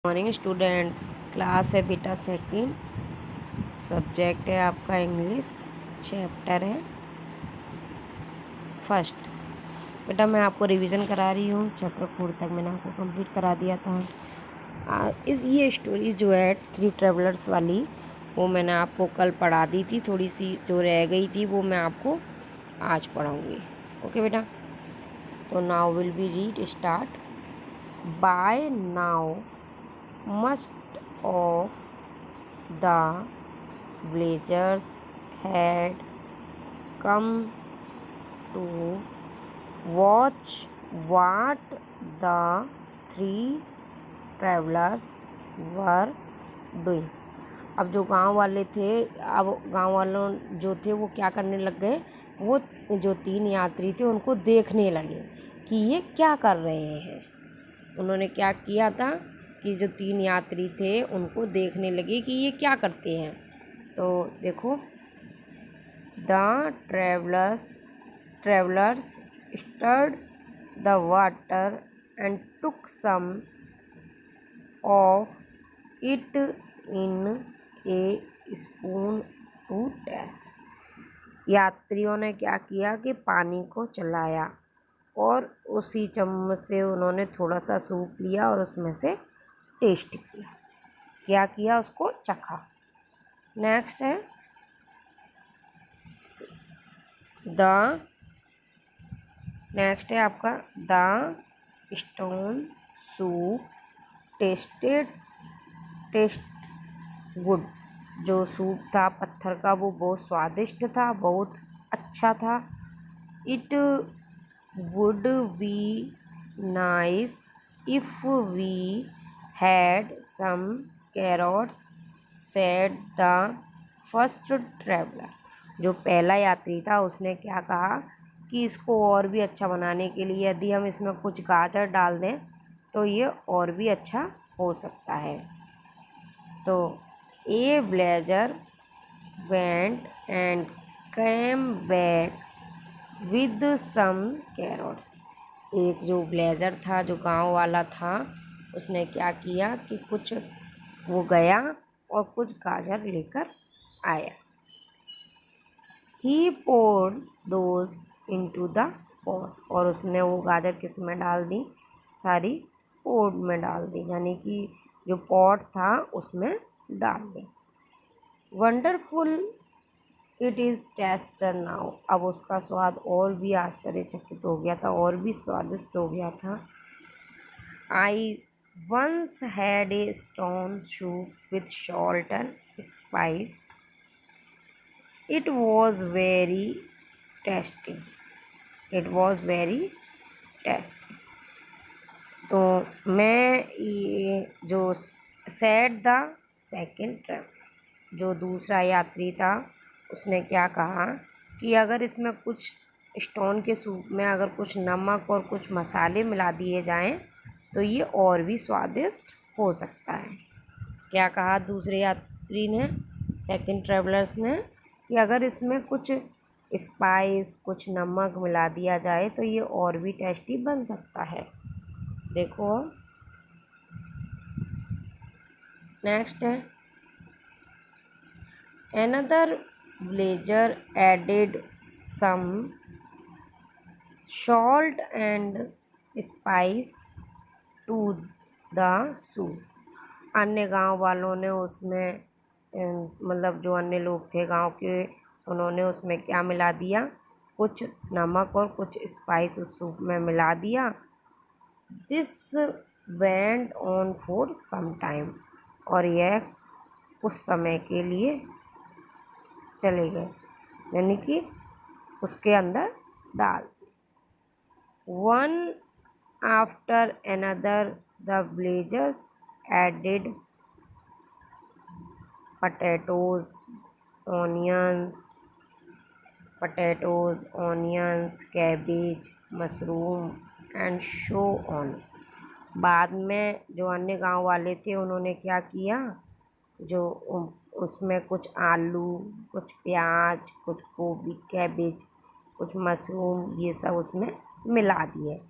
Morning students. Class है बेटा second, subject है आपका इंग्लिश, चैप्टर है फर्स्ट। बेटा मैं आपको रिवीजन करा रही हूँ, चैप्टर 4 तक मैंने आपको कंप्लीट करा दिया था। ये स्टोरी जो है थ्री ट्रेवलर्स वाली, वो मैंने आपको कल पढ़ा दी थी। थोड़ी सी जो रह गई थी वो मैं आपको आज पढ़ाऊँगी। ओके बेटा, तो now will be read start. By now most of the villagers had come to watch what the three travelers were doing। अब जो गांव वाले थे, अब गांव वालों जो थे वो क्या करने लग गए, वो जो तीन यात्री थे उनको देखने लगे कि ये क्या कर रहे हैं। उन्होंने क्या किया था कि जो तीन यात्री थे उनको देखने लगे कि ये क्या करते हैं। तो देखो, the travellers stirred the water and took some of it in a spoon to taste. यात्रियों ने क्या किया कि पानी को चलाया और उसी चम्मच से उन्होंने थोड़ा सा सूप लिया और उसमें से टेस्ट किया। क्या किया? उसको चखा। नेक्स्ट है नेक्स्ट है आपका the stone soup taste good. जो सूप था पत्थर का वो बहुत स्वादिष्ट था, बहुत अच्छा था। It would be nice if we had some carrots said the first traveller. जो पहला यात्री था उसने क्या कहा कि इसको और भी अच्छा बनाने के लिए यदि हम इसमें कुछ गाजर डाल दें तो ये और भी अच्छा हो सकता है। तो a villager went and came back with some carrots. एक जो विलेजर था, जो गांव वाला था, उसने क्या किया कि कुछ वो गया और कुछ गाजर लेकर आया। ही poured those into the pot। और उसने वो गाजर किस में डाल दी? सारी पोट में डाल दी, यानी कि जो पॉट था उसमें डाल दी। Wonderful it is tastier now. अब उसका स्वाद और भी आश्चर्यचकित हो गया था, और भी स्वादिष्ट हो गया था। I once had a stone soup with salt and spice. It was very tasty. It was very tasty. तो मैं ये जो सेड द सेकेंड ट्रैवलर, जो दूसरा यात्री था, उसने क्या कहा कि अगर इसमें कुछ स्टोन के सूप में अगर कुछ नमक और कुछ मसाले मिला दिए जाएं तो ये और भी स्वादिष्ट हो सकता है। क्या कहा दूसरे यात्री ने, सेकंड ट्रैवलर्स ने, कि अगर इसमें कुछ स्पाइस, कुछ नमक मिला दिया जाए तो ये और भी टेस्टी बन सकता है। देखो नेक्स्ट है another villager added some salt and spice to the soup. अन्य गांव वालों ने उसमें मतलब जो अन्य लोग थे गांव के, उन्होंने उसमें क्या मिला दिया? कुछ नमक और कुछ स्पाइस उस सूप में मिला दिया। This went on for some time. और यह कुछ समय के लिए चले गए, यानी कि उसके अंदर डाल दी। One after another the villagers added potatoes, onions, cabbage, mushroom and so on। बाद में जो अन्य गांव वाले थे उन्होंने क्या किया, जो उसमें कुछ आलू, कुछ प्याज, कुछ गोभी, कैबेज, कुछ मशरूम, ये सब उसमें मिला दिए।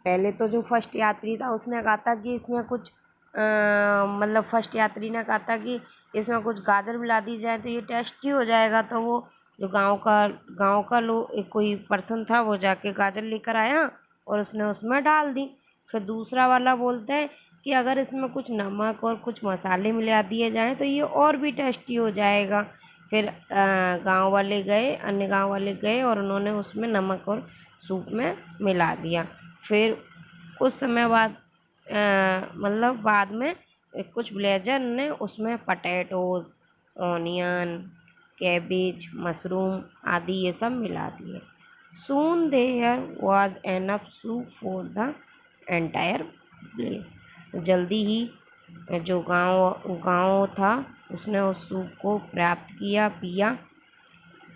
पहले तो जो फर्स्ट यात्री था उसने कहा था कि इसमें कुछ मतलब फर्स्ट यात्री ने कहा था कि इसमें कुछ गाजर मिला दी जाए तो ये टेस्टी हो जाएगा। तो वो जो गांव का लोग कोई पर्सन था वो जाके गाजर लेकर आया और उसने उसमें डाल दी। फिर दूसरा वाला बोलता है कि अगर इसमें कुछ नमक और कुछ मसाले मिला दिए जाएं तो ये और भी टेस्टी हो जाएगा। फिर गांव वाले गए, अन्य गांव वाले गए और उन्होंने उसमें नमक और सूप में मिला दिया। फिर कुछ समय बाद मतलब बाद में कुछ विलेजर ने उसमें पटेटोज, ऑनियन, कैबेज, मशरूम आदि ये सब मिला दिए। Soon there was enough soup for the entire village. जल्दी ही जो गांव था उसने उस सूप को प्राप्त किया, पिया।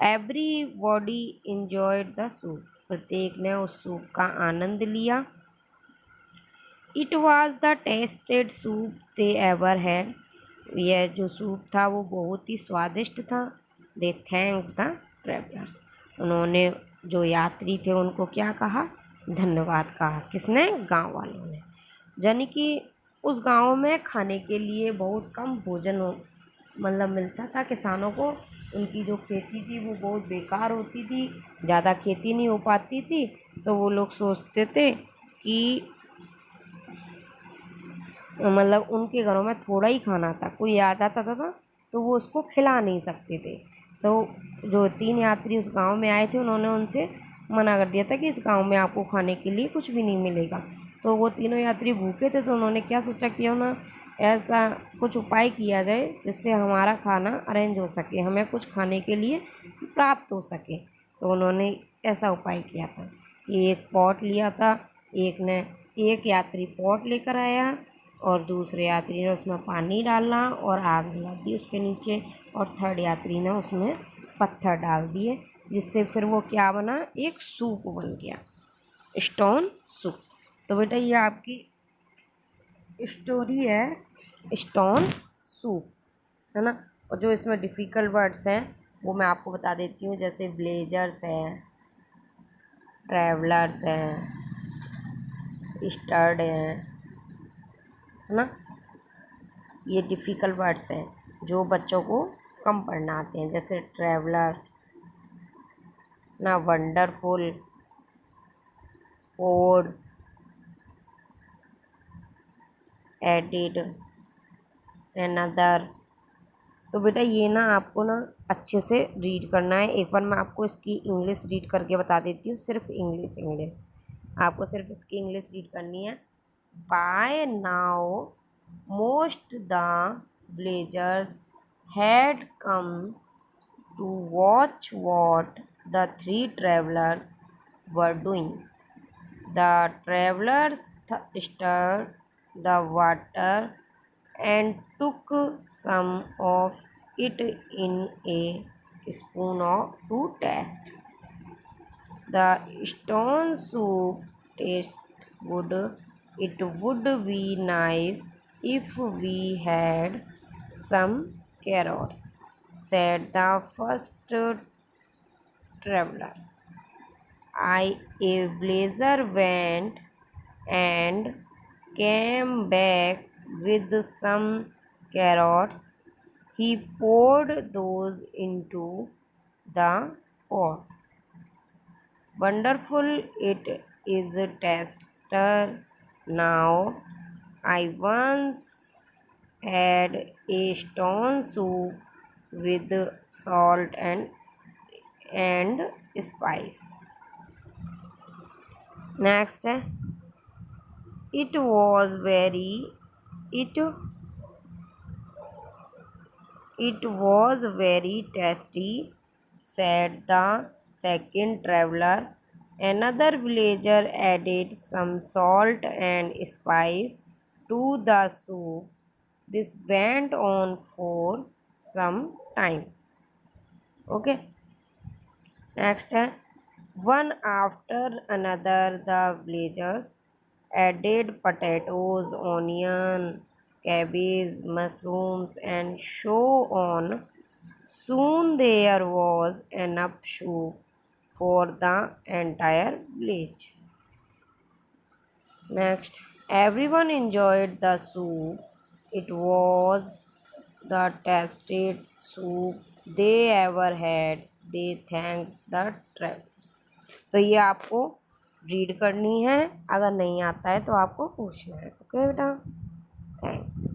Every body enjoyed the soup. प्रत्येक ने उस सूप का आनंद लिया। It was the tested soup they ever had. यह जो सूप था वो बहुत ही स्वादिष्ट था। दे थैंक द ट्रेवलर्स। उन्होंने जो यात्री थे उनको क्या कहा? धन्यवाद कहा। किसने? गांव वालों ने। यानी कि उस गांव में खाने के लिए बहुत कम भोजन मतलब मिलता था किसानों को। उनकी जो खेती थी वो बहुत बेकार होती थी, ज़्यादा खेती नहीं हो पाती थी। तो वो लोग सोचते थे कि मतलब उनके घरों में थोड़ा ही खाना था, कोई आ जाता था तो वो उसको खिला नहीं सकते थे। तो जो 3 यात्री उस गांव में आए थे उन्होंने उनसे मना कर दिया था कि इस गांव में आपको खाने के लिए कुछ भी नहीं मिलेगा। तो वो तीनों यात्री भूखे थे तो उन्होंने क्या सोचा, क्यों ना ऐसा कुछ उपाय किया जाए जिससे हमारा खाना अरेंज हो सके, हमें कुछ खाने के लिए प्राप्त हो सके। तो उन्होंने ऐसा उपाय किया था कि एक पॉट लिया था। एक यात्री पॉट लेकर आया और दूसरे यात्री ने उसमें पानी डाला और आग जला दी उसके नीचे, और थर्ड यात्री ने उसमें पत्थर डाल दिए, जिससे फिर वो क्या बना? एक सूप बन गया, स्टोन सूप। तो बेटा ये आपकी स्टोरी है स्टोन सूप, है ना। और जो इसमें डिफ़िकल्ट वर्ड्स हैं वो मैं आपको बता देती हूँ, जैसे विलेजर्स हैं, ट्रैवलर्स हैं, स्टर्ड हैं, है ना। ये डिफ़िकल्ट वर्ड्स हैं जो बच्चों को कम पढ़ना आते हैं, जैसे ट्रैवलर ना, वंडरफुल, ओड, एडिड, अनदर। तो बेटा ये ना आपको ना अच्छे से रीड करना है। एक बार मैं आपको इसकी इंग्लिश रीड करके बता देती हूँ, सिर्फ इंग्लिश आपको सिर्फ इसकी इंग्लिश रीड करनी है। By now most the villagers had come to watch what the 3 travelers were doing. The travelers stirred the water and took some of it in a spoon to taste. The stone soup tastes good. It would be nice if we had some carrots, said the first traveler. A blazer went and came back with some carrots. He poured those into the pot. Wonderful it is a taster now. I once had a stone soup with salt and spice. Next, it was very it it was very tasty, said the second traveler. Another villager added some salt and spice to the soup. This went on for some time. Okay. Next, one after another, the villagers added potatoes, onions, cabbage, mushrooms, and so on. Soon there was enough soup for the entire village. Next, everyone enjoyed the soup. It was the tested soup they ever had, they thank the travellers. तो ये आपको read करनी है, अगर नहीं आता है तो आपको पूछना है। ओके बेटा, थैंक्स।